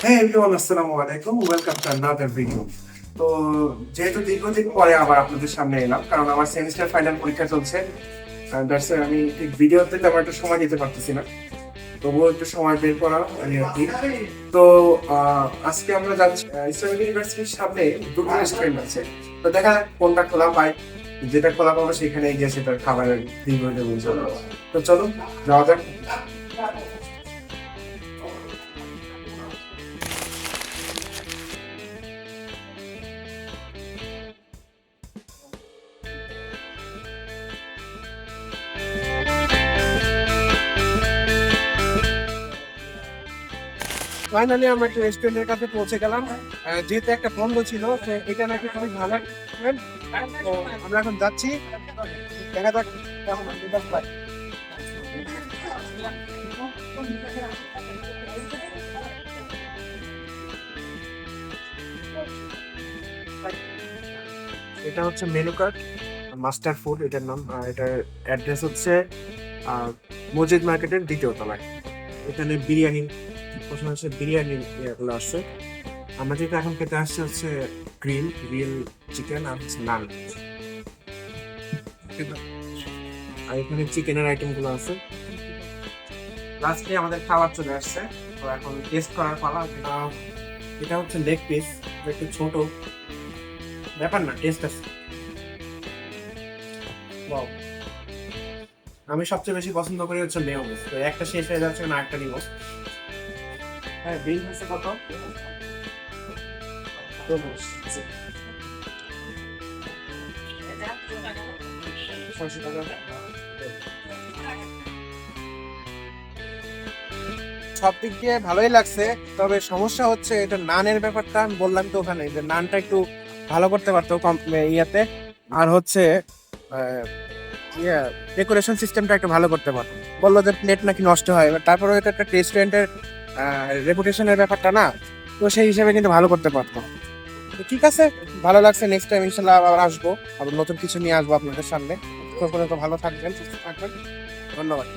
হ্যাঁ এভরিওয়ান, আসসালামু আলাইকুম, ওয়েলকাম টু আনাদার ভিডিও। তো যেহেতু দীর্ঘদিন পরে আবার আপনাদের সামনে এলাম, কারণ আমার সেমিস্টার ফাইনাল পরীক্ষা চলছে। দ্যাটস আমি ঠিক ভিডিওতে তেমন একটা সময় দিতে পারতেছি না, তবুও একটু সময় বের করা এই আর কি। তো আজকে আমরা যাচ্ছি ইসলামিক ইউনিভার্সিটির সামনে দুটো রেস্টুরেন্ট আছে। তো দেখা যাক কোনটা খোলা পাই, যেটা খোলা পাবো সেখানে গিয়ে সেটার খাবারের রিভিউ দেবো ইনশাআল্লাহ। তো চলুন যাওয়া যাক। ফাইনালি আমরা একটা রেস্টুরেন্টের কাছে পৌঁছে গেলাম। যেহেতু একটা বন্ধ ছিল, এটা নাকি খুবই ভালো restaurant। তো আমরা এখন যাচ্ছি, দেখা যাক কেমন রেজাল্ট পাই। এটা হচ্ছে মেনু কার্ড, মাস্টার ফুড এটার নাম। এটার অ্যাড্রেস হচ্ছে মসজিদ মার্কেটের দ্বিতীয় তলায়। এখানে বিরিয়ানি, প্রথমে হচ্ছে বিরিয়ানির ইয়েগুলো আসছে। আমরা যেটা এখন খেতে আসছে হচ্ছে গ্রিল চিকেন আর হচ্ছে নান। আর এখানে চিকেনের আইটেম গুলো আছে। লাস্টে আমাদের খাবার চলে আসছে, তো এখন টেস্ট করার পালা। এটা হচ্ছে লেগ পিস, একটু ছোট ব্যাপার না, টেস্ট আছে। Wow! আমি সবচেয়ে বেশি পছন্দ করি হচ্ছে মেয়োনেজ। তো একটা শেষ হয়ে যাচ্ছে, না একটা নিব। হ্যাঁ, বিল হচ্ছে কত? 600 টাকা। সব দিক দিয়ে ভালোই লাগছে, তবে সমস্যা হচ্ছে এটা নানের ব্যাপারটা। আমি বললাম তো ওখানে যে নানটা একটু ভালো করতে পারতো কম ইয়াতে। আর হচ্ছে ডেকোরেশন সিস্টেমটা একটু ভালো করতে পারতো। বললো যে প্লেট নাকি নষ্ট হয়, এবার তারপরে এটা একটা রেস্টুরেন্টের রেপুটেশনের ব্যাপারটা না, তো সেই হিসেবে কিন্তু ভালো করতে পারতো। তো ঠিক আছে, ভালো লাগছে। নেক্সট টাইম ইনশাল্লাহ আবার আসবো, আবার নতুন কিছু নিয়ে আসবো আপনাদের সামনে। তো পর্যন্ত ভালো থাকবেন, সুস্থ থাকবেন। ধন্যবাদ।